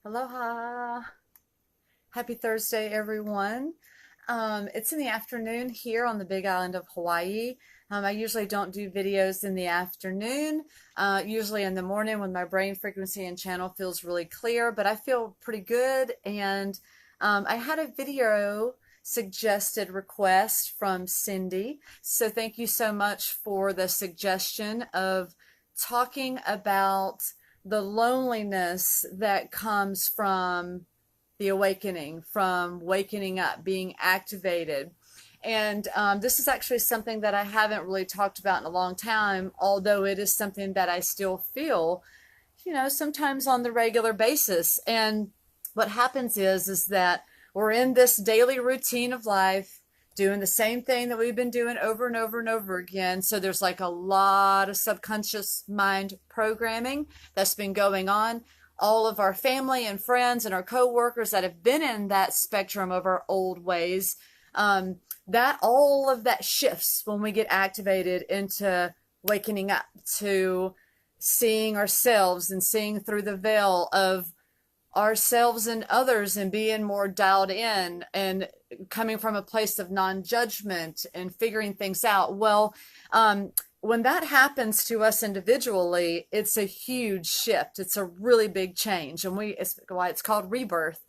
Aloha. Happy Thursday, everyone. It's in the afternoon here on the Big Island of Hawaii. I usually don't do videos in the afternoon, usually in the morning when my brain frequency and channel feels really clear, but I feel pretty good. And I had a video suggested request from Cindy. So thank you so much for the suggestion of talking about the loneliness that comes from the awakening, from waking up, being activated. And this is actually something that I haven't really talked about in a long time, although it is something that I still feel, sometimes on the regular basis. And what happens is that we're in this daily routine of life, doing the same thing that we've been doing over and over and over again. So there's like a lot of subconscious mind programming that's been going on. All of our family and friends and our coworkers that have been in that spectrum of our old ways, that all of that shifts when we get activated into waking up to seeing ourselves and seeing through the veil of ourselves and others and being more dialed in and coming from a place of non-judgment and figuring things out. Well, when that happens to us individually, it's a huge shift. It's a really big change. And it's why it's called rebirth.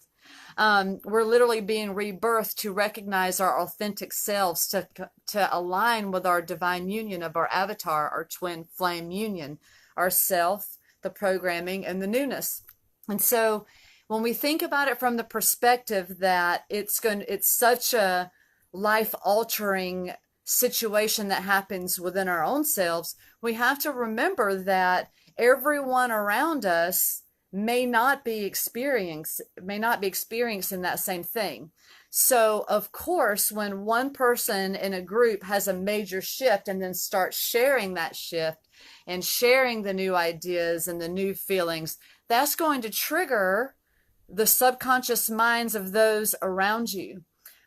We're literally being rebirthed to recognize our authentic selves, to align with our divine union of our avatar, our twin flame union, our self, the programming, and the newness. And so when we think about it from the perspective that it's such a life altering situation that happens within our own selves, we have to remember that everyone around us may not be experiencing that same thing. So of course, when one person in a group has a major shift and then starts sharing that shift and sharing the new ideas and the new feelings, that's going to trigger the subconscious minds of those around you.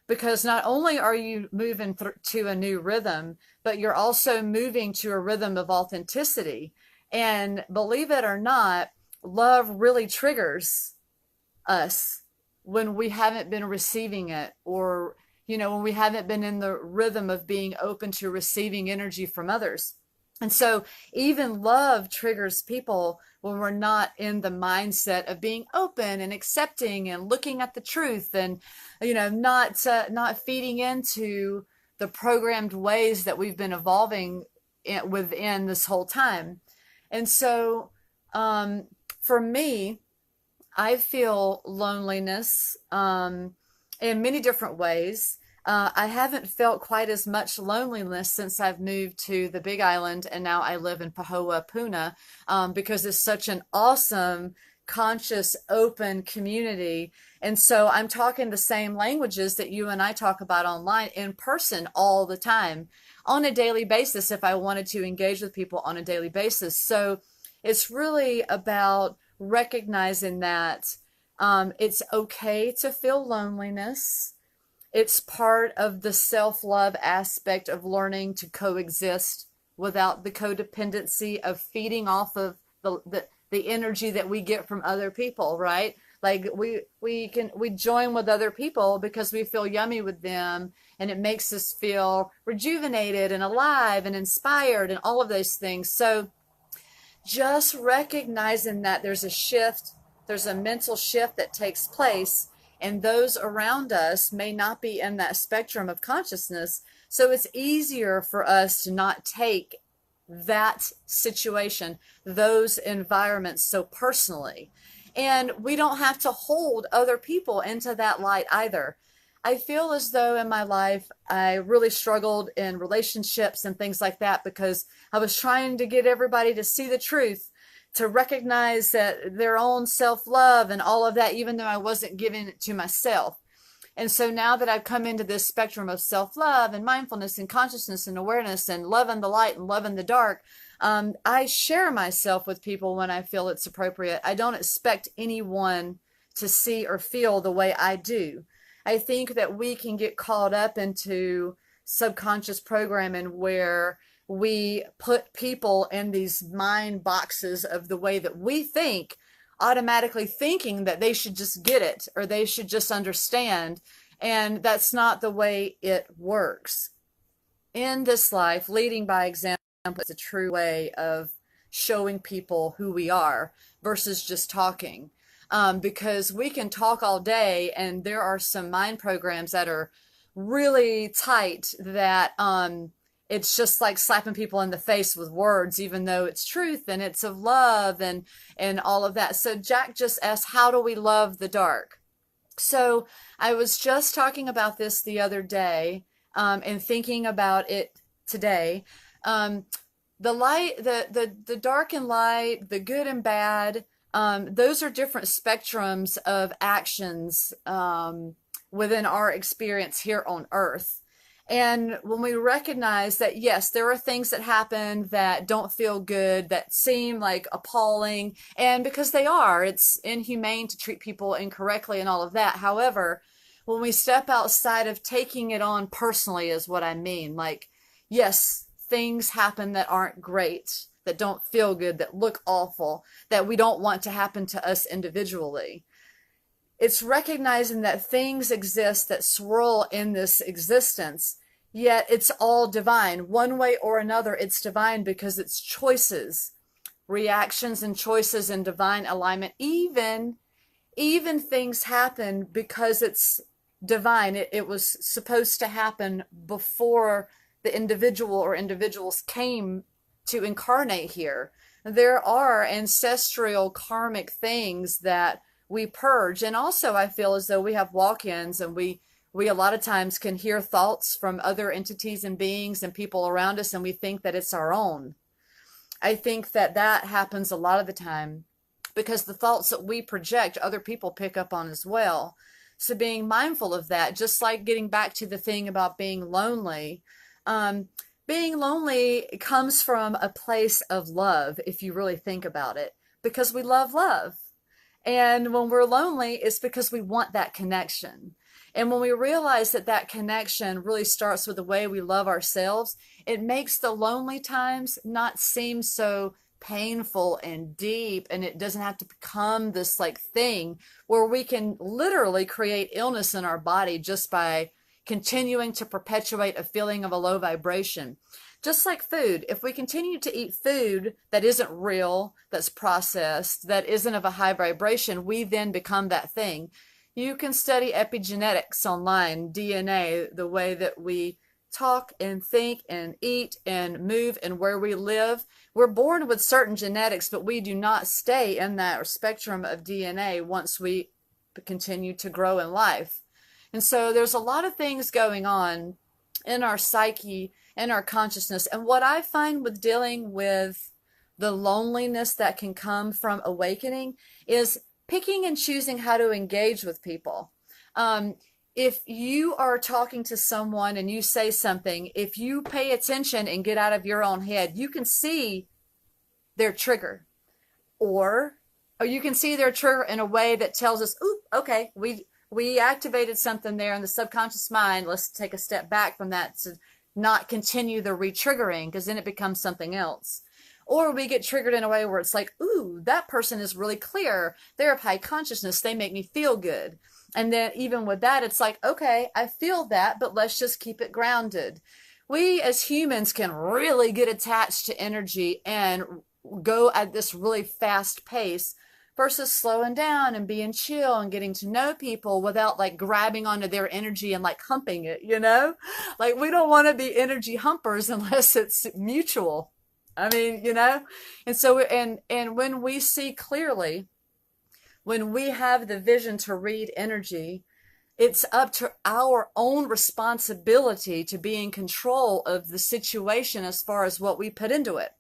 Because not only are you moving to a new rhythm, but you're also moving to a rhythm of authenticity. And believe it or not, love really triggers us when we haven't been receiving it, or, when we haven't been in the rhythm of being open to receiving energy from others. And so even love triggers people when we're not in the mindset of being open and accepting and looking at the truth and, not feeding into the programmed ways that we've been evolving within this whole time. And so for me, I feel loneliness in many different ways. I haven't felt quite as much loneliness since I've moved to the Big Island, and now I live in Pahoa, Puna, because it's such an awesome, conscious, open community. And so I'm talking the same languages that you and I talk about online in person all the time, on a daily basis, if I wanted to engage with people on a daily basis. So it's really about recognizing that it's okay to feel loneliness. It's part of the self-love aspect of learning to coexist without the codependency of feeding off of the energy that we get from other people, right? Like we join with other people because we feel yummy with them, and it makes us feel rejuvenated and alive and inspired and all of those things. So just recognizing that there's a shift, there's a mental shift that takes place, and those around us may not be in that spectrum of consciousness. So it's easier for us to not take that situation, those environments so personally. And we don't have to hold other people into that light either. I feel as though in my life, I really struggled in relationships and things like that because I was trying to get everybody to see the truth, to recognize that their own self-love and all of that, even though I wasn't giving it to myself. And so now that I've come into this spectrum of self-love and mindfulness and consciousness and awareness and loving the light and loving the dark, I share myself with people when I feel it's appropriate. I don't expect anyone to see or feel the way I do. I think that we can get caught up into subconscious programming where we put people in these mind boxes of the way that we think automatically thinking that they should just get it or they should just understand. And that's not the way it works. In this life, leading by example is a true way of showing people who we are versus just talking. Because we can talk all day, and there are some mind programs that are really tight that it's just like slapping people in the face with words, even though it's truth and it's of love and all of that. So Jack just asked, how do we love the dark? So I was just talking about this the other day, and thinking about it today. The light, the dark and light, the good and bad, those are different spectrums of actions within our experience here on Earth. And when we recognize that, yes, there are things that happen that don't feel good, that seem like appalling, and because they are, it's inhumane to treat people incorrectly and all of that. However, when we step outside of taking it on personally is what I mean. Like, yes, things happen that aren't great, that don't feel good, that look awful, that we don't want to happen to us individually. It's recognizing that things exist that swirl in this existence, yet it's all divine. One way or another, it's divine because it's choices, reactions and choices in divine alignment. Even things happen because it's divine. It was supposed to happen before the individual or individuals came to incarnate here. There are ancestral karmic things that we purge. And also I feel as though we have walk-ins, and we a lot of times can hear thoughts from other entities and beings and people around us, and we think that it's our own. I think that that happens a lot of the time because the thoughts that we project, other people pick up on as well. So being mindful of that, just like getting back to the thing about being lonely, being lonely comes from a place of love, if you really think about it, because we love love. And when we're lonely, it's because we want that connection. And when we realize that that connection really starts with the way we love ourselves, it makes the lonely times not seem so painful and deep, and it doesn't have to become this like thing where we can literally create illness in our body just by continuing to perpetuate a feeling of a low vibration. Just like food, if we continue to eat food that isn't real, that's processed, that isn't of a high vibration, we then become that thing. You can study epigenetics online, DNA, the way that we talk and think and eat and move and where we live. We're born with certain genetics, but we do not stay in that spectrum of DNA once we continue to grow in life. And so there's a lot of things going on in our psyche, in our consciousness. And what I find with dealing with the loneliness that can come from awakening is picking and choosing how to engage with people. If you are talking to someone and you say something, if you pay attention and get out of your own head, you can see their trigger. Or you can see their trigger in a way that tells us, ooh, okay, we activated something there in the subconscious mind. Let's take a step back from that to not continue the re-triggering, because then it becomes something else. Or we get triggered in a way where it's like, ooh, that person is really clear. They're of high consciousness. They make me feel good. And then even with that, it's like, okay, I feel that, but let's just keep it grounded. We as humans can really get attached to energy and go at this really fast pace versus slowing down and being chill and getting to know people without like grabbing onto their energy and like humping it, you know? Like we don't want to be energy humpers unless it's mutual. I mean, you know? And so, and when we see clearly, when we have the vision to read energy, it's up to our own responsibility to be in control of the situation as far as what we put into it.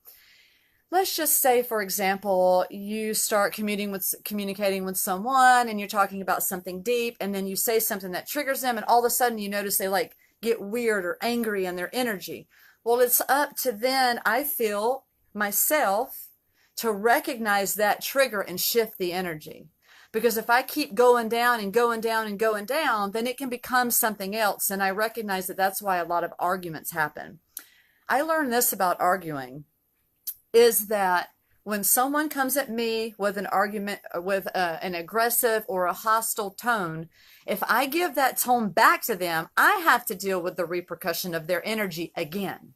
Let's just say, for example, you start communicating with someone and you're talking about something deep, and then you say something that triggers them, and all of a sudden you notice they like get weird or angry in their energy. Well, it's up to then, I feel, myself to recognize that trigger and shift the energy. Because if I keep going down and going down and going down, then it can become something else. And I recognize that that's why a lot of arguments happen. I learned this about arguing, is that When someone comes at me with an argument, with an aggressive or a hostile tone, if I give that tone back to them, I have to deal with the repercussion of their energy again.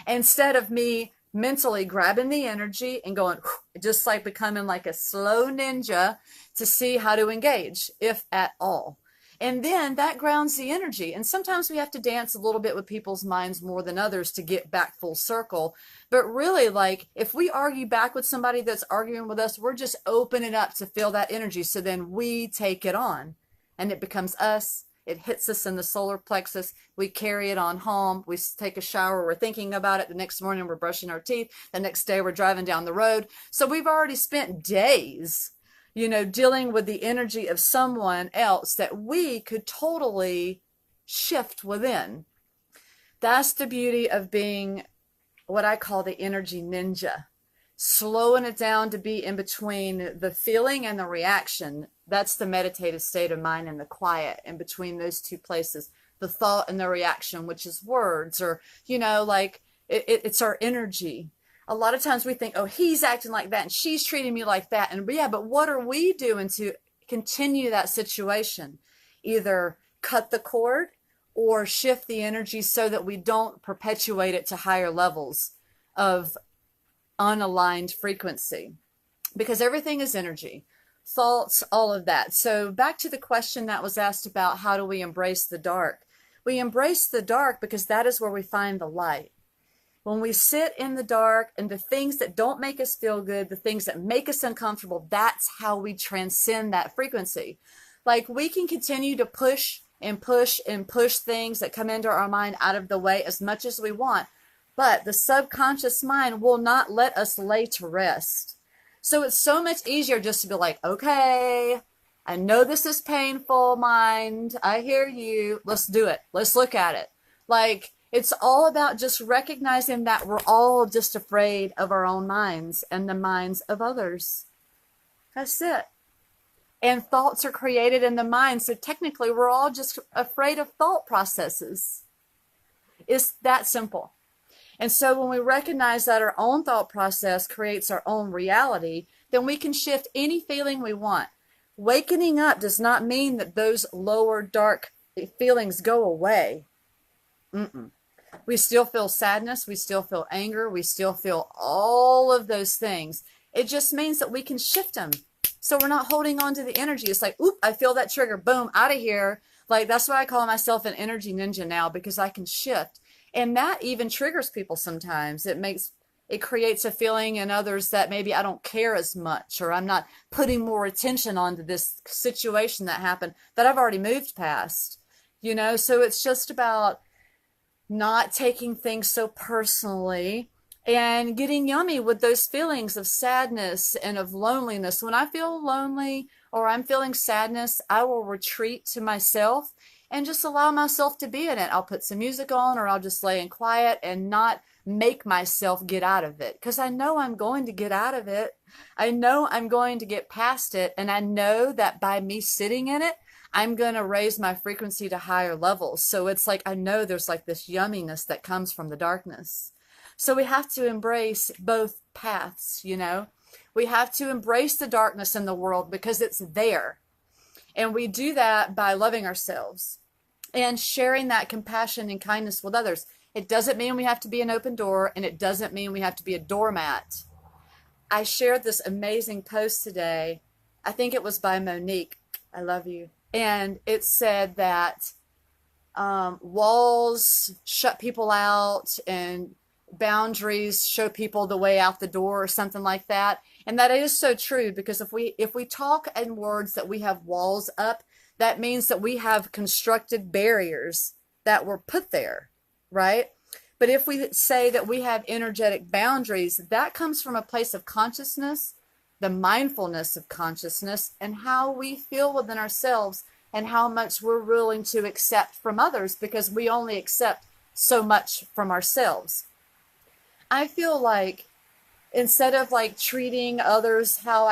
Instead of me mentally grabbing the energy and going, just like becoming like a slow ninja to see how to engage, if at all. And then that grounds the energy. And sometimes we have to dance a little bit with people's minds more than others to get back full circle. But really, like, if we argue back with somebody that's arguing with us, we're just opening up to feel that energy. So then we take it on and it becomes us. It hits us in the solar plexus. We carry it on home. We take a shower. We're thinking about it. The next morning, we're brushing our teeth. The next day, we're driving down the road. So we've already spent days, dealing with the energy of someone else that we could totally shift within. That's the beauty of being what I call the energy ninja. Slowing it down to be in between the feeling and the reaction. That's the meditative state of mind and the quiet in between those two places. The thought and the reaction, which is words, or, it's our energy. A lot of times we think, oh, he's acting like that and she's treating me like that. And yeah, but what are we doing to continue that situation? Either cut the cord or shift the energy so that we don't perpetuate it to higher levels of unaligned frequency, because everything is energy, thoughts, all of that. So back to the question that was asked about how do we embrace the dark? We embrace the dark because that is where we find the light. When we sit in the dark and the things that don't make us feel good, the things that make us uncomfortable, that's how we transcend that frequency. Like, we can continue to push and push and push things that come into our mind out of the way as much as we want. But the subconscious mind will not let us lay to rest. So it's so much easier just to be like, okay, I know this is painful, mind. I hear you. Let's do it. Let's look at it. Like, it's all about just recognizing that we're all just afraid of our own minds and the minds of others. That's it. And thoughts are created in the mind. So technically, we're all just afraid of thought processes. It's that simple. And so when we recognize that our own thought process creates our own reality, then we can shift any feeling we want. Wakening up does not mean that those lower dark feelings go away. We still feel sadness. We still feel anger. We still feel all of those things. It just means that we can shift them. So we're not holding on to the energy. It's like, oop, I feel that trigger. Boom, out of here. Like, that's why I call myself an energy ninja now, because I can shift. And that even triggers people sometimes. It creates a feeling in others that maybe I don't care as much, or I'm not putting more attention onto this situation that happened that I've already moved past. So it's just about not taking things so personally and getting yummy with those feelings of sadness and of loneliness. When I feel lonely or I'm feeling sadness, I will retreat to myself and just allow myself to be in it. I'll put some music on, or I'll just lay in quiet and not make myself get out of it, because I know I'm going to get out of it. I know I'm going to get past it. And I know that by me sitting in it, I'm going to raise my frequency to higher levels. So it's like, I know there's like this yumminess that comes from the darkness. So we have to embrace both paths, We have to embrace the darkness in the world because it's there. And we do that by loving ourselves and sharing that compassion and kindness with others. It doesn't mean we have to be an open door, and it doesn't mean we have to be a doormat. I shared this amazing post today. I think it was by Monique. I love you. And it said that walls shut people out and boundaries show people the way out the door, or something like that. And that is so true, because if we talk in words that we have walls up, that means that we have constructed barriers that were put there, right? But if we say that we have energetic boundaries, that comes from a place of consciousness, the mindfulness of consciousness, and how we feel within ourselves and how much we're willing to accept from others, because we only accept so much from ourselves. I feel like instead of like treating others how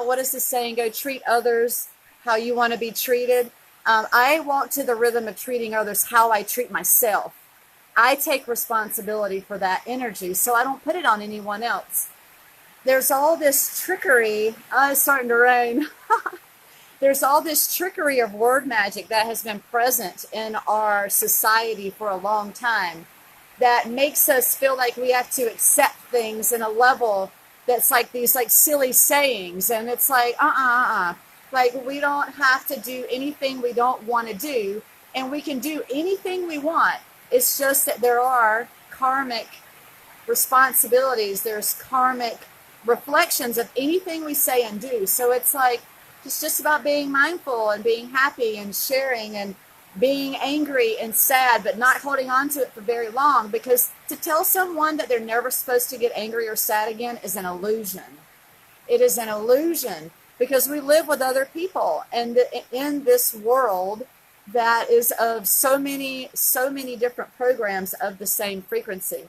what is the saying go, treat others how you want to be treated. I walk to the rhythm of treating others how I treat myself. I take responsibility for that energy, so I don't put it on anyone else. there's all this trickery. It's starting to rain. There's all this trickery of word magic that has been present in our society for a long time that makes us feel like we have to accept things in a level that's like these like silly sayings, and it's like like we don't have to do anything we don't want to do, and we can do anything we want. It's just that there are karmic responsibilities, there's karmic reflections of anything we say and do. So it's like it's just about being mindful and being happy and sharing and being angry and sad, but not holding on to it for very long, because to tell someone that they're never supposed to get angry or sad again is an illusion. It is an illusion, because we live with other people, and in this world that is of so many different programs of the same frequency.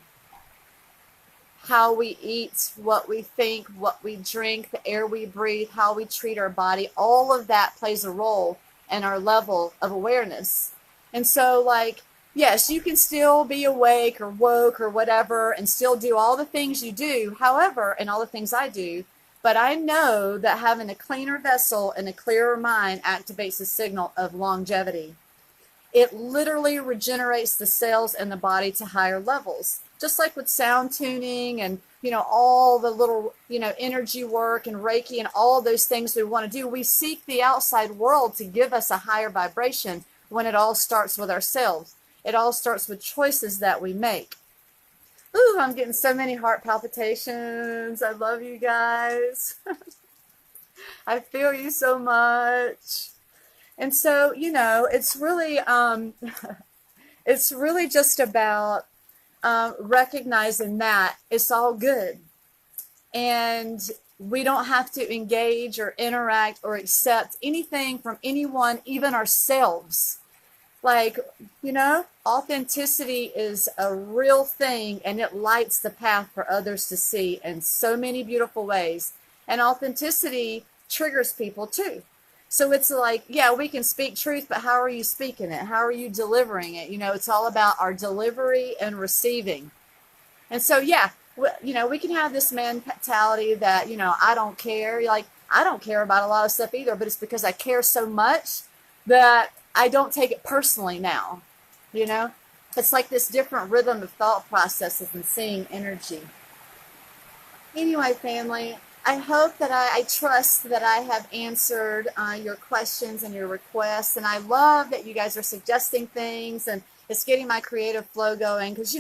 How we eat, what we think, what we drink, the air we breathe, how we treat our body, all of that plays a role in our level of awareness. And so, like, yes, you can still be awake or woke or whatever and still do all the things you do, however, and all the things I do, but I know that having a cleaner vessel and a clearer mind activates the signal of longevity. It literally regenerates the cells in the body to higher levels. Just like with sound tuning and, all the little, energy work and Reiki and all those things we want to do, we seek the outside world to give us a higher vibration when it all starts with ourselves. It all starts with choices that we make. Ooh, I'm getting so many heart palpitations. I love you guys. I feel you so much. And so, it's really, it's really just about recognizing that it's all good, and we don't have to engage or interact or accept anything from anyone, even ourselves. Like, authenticity is a real thing, and it lights the path for others to see in so many beautiful ways. And authenticity triggers people too. So it's like, yeah, we can speak truth, but how are you speaking it? How are you delivering it? It's all about our delivery and receiving. And so, yeah, we can have this mentality that, I don't care. Like, I don't care about a lot of stuff either, but it's because I care so much that I don't take it personally now. It's like this different rhythm of thought processes and seeing energy. Anyway, family, I hope that I trust that I have answered your questions and your requests, and I love that you guys are suggesting things, and it's getting my creative flow going, because,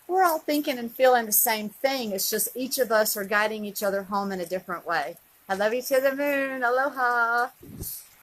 we're all thinking and feeling the same thing. It's just each of us are guiding each other home in a different way. I love you to the moon. Aloha.